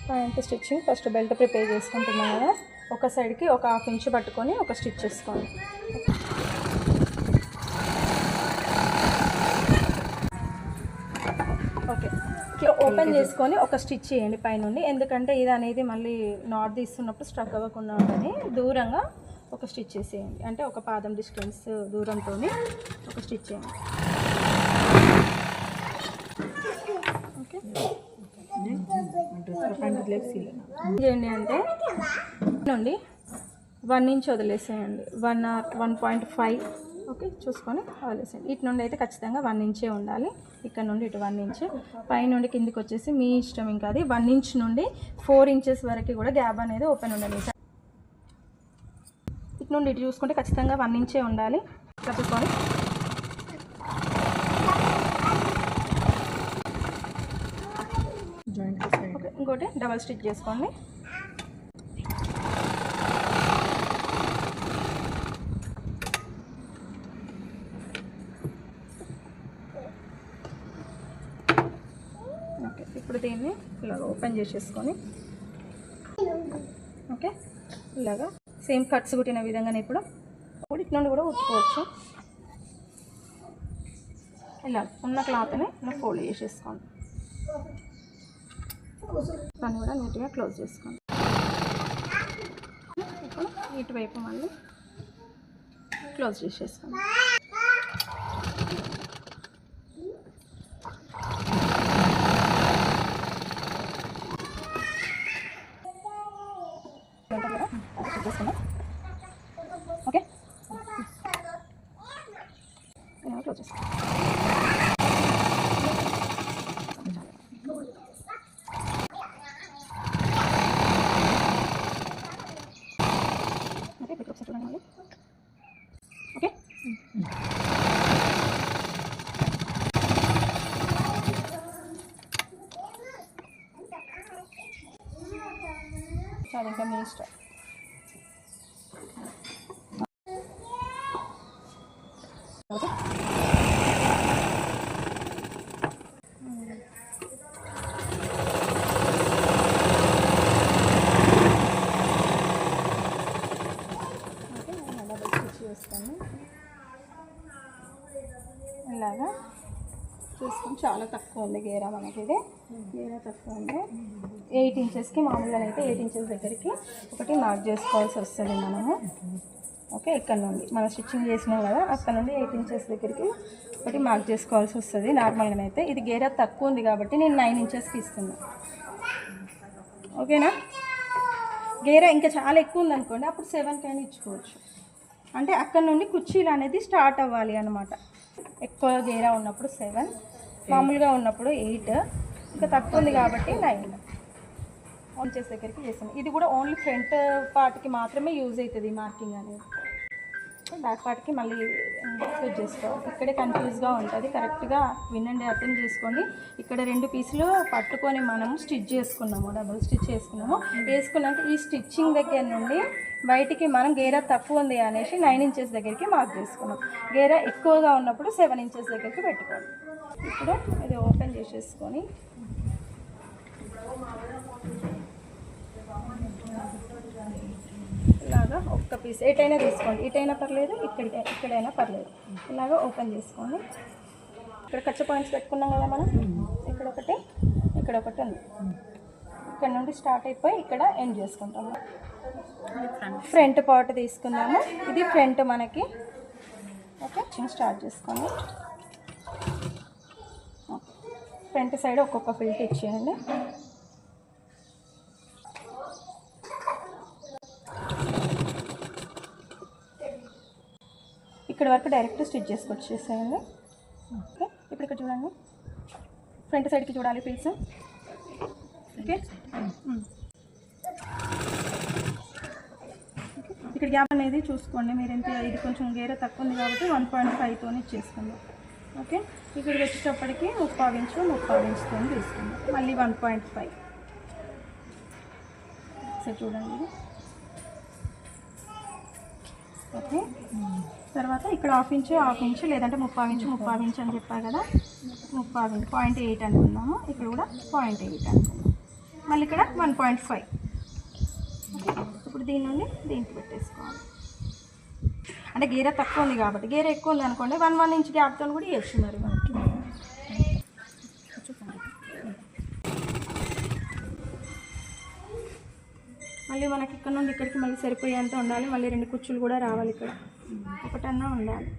Pant stitching first belt prepare చేసుకుంటున్నాం కదా, ఒక సైడ్కి ఒక 1/2 ఇంచ్ పట్టుకొని ఒక స్టిచ్ చేసుకోండి. ఓకే, ఇట్లా ఓపెన్ చేసుకొని ఒక స్టిచ్ చేయండి పైనుండి, ఎందుకంటే ఇది అనేది మళ్ళీ నాట్ తీస్తున్నప్పుడు స్ట్రక్ అవ్వకుండా ఉంటుంది. దూరంగా ఒక స్టిచ్ చేసేయండి, అంటే ఒక పాదం డిస్టెన్స్ దూరంతో ఒక స్టిచ్ చేయండి. ఓకే చేయండి అంటే నుండి 1 ఇంచ్ వదిలేసేయండి, 1 or 1.5. ఓకే, చూసుకొని వదిలేసేయండి. ఇటు నుండి అయితే ఖచ్చితంగా 1 ఇంచే ఉండాలి. ఇక్కడ నుండి ఇటు 1 ఇంచ్, పైనుండి కిందికి వచ్చేసి మీ ఇష్టం. ఇంకా అది 1 ఇంచ్ నుండి 4 ఇంచెస్ వరకు కూడా గ్యాప్ అనేది ఓపెన్ ఉండాలి. ఇటు నుండి ఇటు చూసుకుంటే ఖచ్చితంగా 1 ఇంచే ఉండాలి. చూసుకొని ఓకే, ఇంకోటి డబల్ స్టిచ్ చేసుకోండి. ఓకే, ఇప్పుడు దీన్ని ఇలాగ ఓపెన్ చేసేసుకొని ఓకే, ఇలాగా సేమ్ కట్స్ కుట్టిన విధంగానే ఇప్పుడు ఇటు నుండి కూడా కుట్టుకోవచ్చు. ఇలా ఉన్న క్లాత్ని ఇలా ఫోల్డ్ చేసేసుకోండి, దాన్ని కూడా నీట్గా క్లోజ్ చేసుకోండి. ఇప్పుడు ఇటువైపు మళ్ళీ క్లోజ్ చేసేసుకోండి. ఓకే, క్లోజ్ చేసుకోండి. ఓకే, చాలా ఇంకా మీ ఇష్టం. ఓకే, డబల్ స్టిచ్ చేస్తాను. ఇలాగా చూసుకొని చాలా తక్కువ ఉంది గేరా, మనకి ఇది గేరా తక్కువ ఉంది. 8 ఇంచెస్కి మామూలుగా అయితే 8 ఇంచెస్ దగ్గరికి ఒకటి మార్క్ చేసుకోవాల్సి వస్తుంది మనము. ఓకే, ఇక్కడ నుండి మనం స్టిచ్చింగ్ చేసినాం కదా, అక్కడ నుండి 8 ఇంచెస్ దగ్గరికి ఒకటి మార్క్ చేసుకోవాల్సి వస్తుంది. నార్మల్గా అయితే ఇది గేరా తక్కువ ఉంది కాబట్టి నేను 9 ఇంచెస్కి ఇస్తున్నాను. ఓకేనా, గేరా ఇంకా చాలా ఎక్కువ ఉంది అనుకోండి, అప్పుడు 7 కైనా ఇచ్చుకోవచ్చు. అంటే అక్కడ నుండి కుర్చీలు అనేది స్టార్ట్ అవ్వాలి అన్నమాట. ఎక్కువ గేరా ఉన్నప్పుడు 7, మామూలుగా ఉన్నప్పుడు 8, ఇంకా తక్కువ ఉంది కాబట్టి 9 ఇంచెస్ దగ్గరికి చేస్తాను. ఇది కూడా ఓన్లీ ఫ్రంట్ పార్ట్కి మాత్రమే యూజ్ అవుతుంది మార్కింగ్ అనేది. బ్యాక్ పార్ట్కి మళ్ళీ యూజ్ చేసుకోవాలి. ఇక్కడే కన్ఫ్యూజ్గా ఉంటుంది, కరెక్ట్గా వినండి, అర్థం చేసుకోండి. ఇక్కడ 2 పీసులు పట్టుకొని మనము స్టిచ్ చేసుకున్నాము, డబుల్ స్టిచ్ చేసుకున్నాము. వేసుకున్నాక ఈ స్టిచ్చింగ్ దగ్గర నుండి బయటికి మనం గేరా తక్కువ ఉంది అనేసి 9 ఇంచెస్ దగ్గరికి మార్క్ చేసుకున్నాం. గేరా ఎక్కువగా ఉన్నప్పుడు 7 ఇంచెస్ దగ్గరికి పెట్టుకోండి. ఇప్పుడు ఇది ఓపెన్ చేసేసుకొని ఇలాగా ఒక్క పీస్ ఎటైనా తీసుకోండి, ఇటైనా పర్లేదు, ఇక్కడైనా పర్లేదు. ఇలాగా ఓపెన్ చేసుకోండి. ఇక్కడ కచ్చ పాయింట్స్ పెట్టుకున్నాం కదా మనం, ఇక్కడ ఒకటి ఉంది. ఇక్కడ నుండి స్టార్ట్ అయిపోయి ఇక్కడ ఎండ్ చేసుకుంటాము. ఫ్రంట్ పార్ట్ తీసుకుందాము, ఇది ఫ్రంట్ మనకి. ఓకే, స్టార్ట్ చేసుకోండి. ఫ్రంట్ సైడ్ ఒక్కొక్క ఫిల్ట్ ఇచ్చేయండి. ఇక్కడ వరకు డైరెక్ట్ స్టిచ్ చేసుకొచ్చేసేయండి. ఓకే, ఇప్పుడు ఇక్కడ చూడండి, ఫ్రంట్ సైడ్కి చూడాలి పీస్. ఓకే, ఇక్కడ గ్యాప్ అనేది చూసుకోండి మీరు ఎంత. ఇది కొంచెం గేర తక్కువ ఉంది కాబట్టి 1.5తో ఇచ్చేసుకుందాం. ఓకే, ఇక్కడికి వచ్చేటప్పటికి 3/4 ఇంచుతో తీసుకుందాం. మళ్ళీ 1.5. సరే చూడండి ఇది. ఓకే, తర్వాత ఇక్కడ 1/2 ఇంచు లేదంటే 3/4 ఇంచు అని చెప్పా కదా, 0.8 అనుకున్నాము. ఇక్కడ కూడా 0.8 అనుకున్నాము. మళ్ళీ ఇక్కడ 1.5. ఇప్పుడు దీని నుండి దీనికి పెట్టేసుకోవాలి. అంటే గేర తక్కువ ఉంది కాబట్టి, గేర ఎక్కువ ఉంది అనుకోండి 1 ఇంచ్ గ్యాప్తో కూడా వేయచ్చు. మరి మనకి మళ్ళీ మనకి ఇక్కడ నుండి ఇక్కడికి మళ్ళీ సరిపోయేంత ఉండాలి. మళ్ళీ 2 కుచ్చులు కూడా రావాలి. ఇక్కడ ఒకటన్నా ఉండాలి.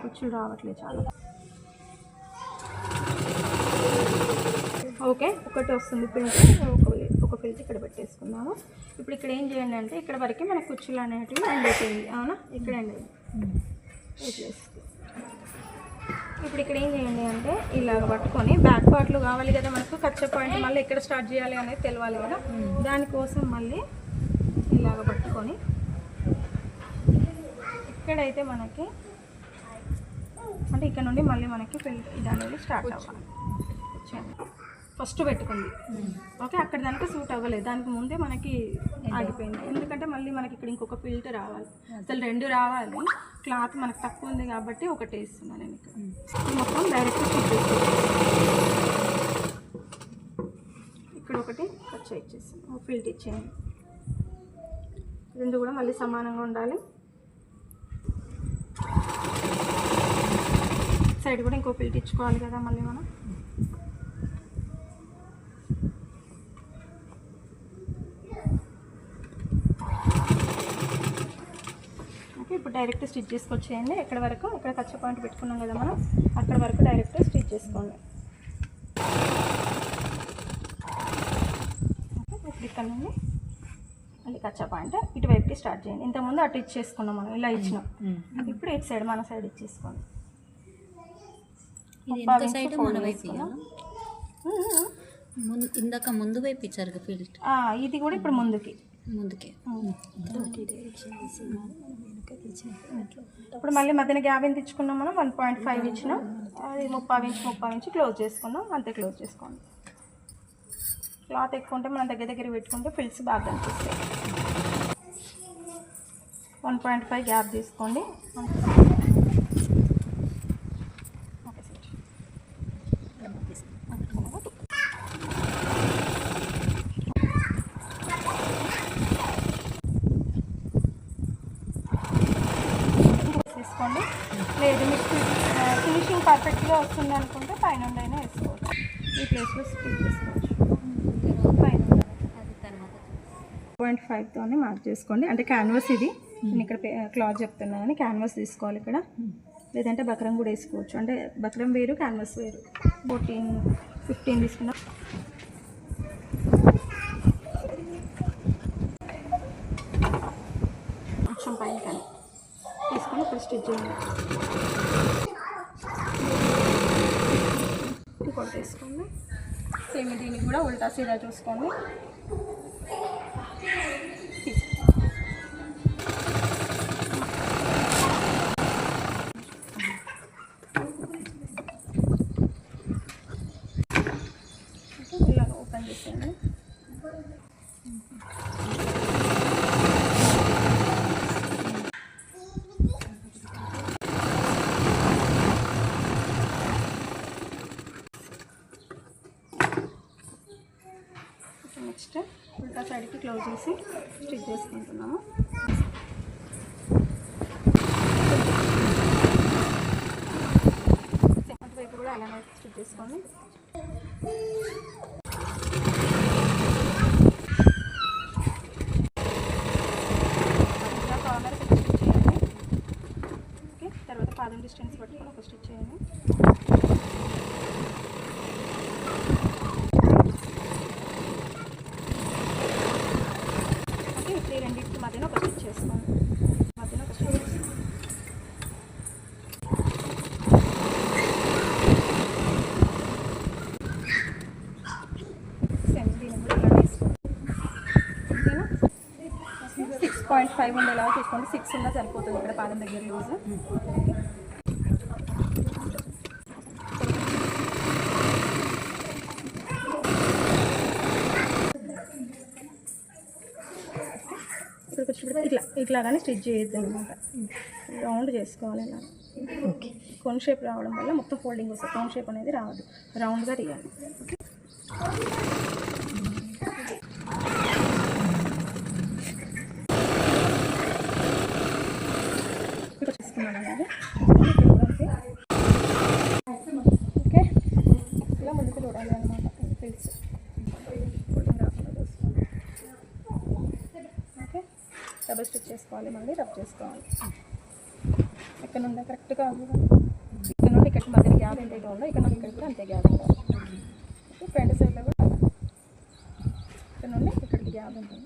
కుచ్చులు రావట్లేదు చాలా. ఓకే, ఒకటి వస్తుంది పిల్ట్. ఒక పిల్ట్ ఇక్కడ పెట్టేసుకున్నాము. ఇప్పుడు ఇక్కడ ఏం చేయండి అంటే ఇక్కడ వరకు మన కుచ్చులు అనేటివి ఎండ్ అయిపోయింది. అవునా, ఇక్కడ ఎండ్ అయింది. ఇప్పుడు ఇక్కడ ఏం చేయండి అంటే ఇలాగ పట్టుకొని బ్యాక్ పార్ట్లు కావాలి కదా మనకు, కచ్చ పాయింట్ మళ్ళీ ఎక్కడ స్టార్ట్ చేయాలి అనేది తెలియాలి కదా. దానికోసం మళ్ళీ ఇలాగ పట్టుకొని ఇక్కడైతే మనకి అంటే ఇక్కడ నుండి మళ్ళీ మనకి ఇది అనేది స్టార్ట్ అవ్వాలి. ఫస్ట్ పెట్టుకుంది ఓకే, అక్కడ దానికి సూట్ అవ్వలేదు. దానికి ముందే మనకి ఆగిపోయింది. ఎందుకంటే మళ్ళీ మనకి ఇక్కడ ఇంకొక ఫిల్టర్ రావాలి. అసలు 2 రావాలి. క్లాత్ మనకు తక్కువ ఉంది కాబట్టి ఒకటి వేస్తున్నాను నేను. ఇక్కడ మొత్తం డైరెక్ట్ స్టిచ్ చేస్తాను. ఇక్కడ ఒకటి కచ్చా ఇచ్చేస్తాను, ఒక ఫిల్ట్ ఇచ్చేయండి. 2 కూడా మళ్ళీ సమానంగా ఉండాలి. సైడ్ కూడా ఇంకో ఫిల్ట్ ఇచ్చుకోవాలి కదా మళ్ళీ మనం. ఓకే, ఇప్పుడు డైరెక్ట్ స్టిచ్ చేసుకొచ్చేయండి. ఎక్కడ వరకు ఇక్కడ కచ్చ పాయింట్ పెట్టుకున్నాం కదా మనం, అక్కడ వరకు డైరెక్ట్ స్టిచ్ చేసుకోండి. ఇప్పుడు ఇక్కడ నుండి మళ్ళీ కచ్చా పాయింట్ ఇటువైపుకి స్టార్ట్ చేయండి. ఇంతకుముందు అటు ఇచ్చేసుకున్నాం మనం, ఇలా ఇచ్చినాం. ఇప్పుడు ఇటు సైడ్ మన సైడ్ ఇచ్చేసుకోండి. ఇందాక ముందు వైపు ఇచ్చారు ఫీల్డ్, ఇది కూడా ఇప్పుడు ముందుకే. ఇప్పుడు మళ్ళీ మధ్యన గ్యాప్ ఎంత ఇచ్చుకున్నాం మనం, 1.5 ఇచ్చినాం. అది 30 ఇంచ్ క్లోజ్ చేసుకున్నాం. అంతే క్లోజ్ చేసుకోండి. క్లాత్ ఎక్కువ ఉంటే మనం దగ్గర పెట్టుకుంటే ఫిల్స్ బాగా కనిపిస్తాయి. 1.5 గ్యాప్ తీసుకోండి. లేదు మీకు ఫినిషింగ్ పర్ఫెక్ట్గా వస్తుంది అనుకుంటే పైన అయినా వేసుకోవచ్చు. ఈ ప్లేస్లో స్టిచ్ చేసుకోవచ్చు. పైన 0.5తో మార్క్ చేసుకోండి. అంటే క్యాన్వాస్ ఇది, నేను ఇక్కడ క్లాత్ చెప్తున్నాను కానీ క్యాన్వాస్ తీసుకోవాలి ఇక్కడ. లేదంటే బక్రం కూడా వేసుకోవచ్చు. అంటే బక్రం వేరు, క్యాన్వాస్ వేరు. 14-15 తీసుకున్నా. కొంచెం పైన కానీ తీసుకొని ఇప్పుడు స్టిచ్ చేయండి. ఇంకోటి తీసుకోండి. సేమ్ దీనికి కూడా ఉల్టా సీదా చూసుకోండి. ఇలా ఓపెన్ చేసేయండి. నెక్స్ట్ ఉల్టా సైడ్కి క్లోజ్ చేసి స్టిచ్ చేసుకుంటున్నాము. సెకండ్ వైపు కూడా అలానే స్టిచ్ చేసుకోండి. కార్నర్ స్టిచ్ చేయండి. ఓకే, తర్వాత పాదం డిస్టెన్స్ పట్టుకొని ఒక స్టిచ్ చేయండి. రెండింటికి మధ్యన ఒక స్టిచ్ చేసుకోండి. మధ్యన ఒక స్టిచ్ సేమ్ దీన్ని కూడా ఇలా వేసుకోండి. ఓకేనా, 6.5 ఉండేలా చూసుకోండి. 6 ఉన్నా సరిపోతుంది ఇక్కడ పాదం దగ్గర లూజ్. ఇట్లాగానే స్టిచ్ చేయొద్దు అనమాట. రౌండ్ చేసుకోవాలి ఇలా. ఓకే, కోన్ షేప్ రావడం వల్ల మొత్తం ఫోల్డింగ్ వస్తుంది. కోన్ షేప్ అనేది రావద్దు, రౌండ్గా తీయాలి. ఓకే. వేస్తున్నాను అనేది. ఓకే, ఇలా ముందుకు చూడాలి అనమాట ఫిల్స్. ఓకే, డబుల్ స్టిచ్ చేసుకోవాలి, మళ్ళీ రబ్ చేసుకోవాలి. ఇక్కడ నుండి కరెక్ట్గా ఇక్కడ నుండి ఇక్కడికి మధ్యలో గ్యాప్ ఎంతైతే ఉందో ఇక్కడ నుండి ఇక్కడికి కూడా అంతే గ్యాప్ ఉండాలి. ఫ్రంట్ సైడ్లో కూడా ఇక్కడ నుండి ఇక్కడికి గ్యాప్ ఉంటుంది.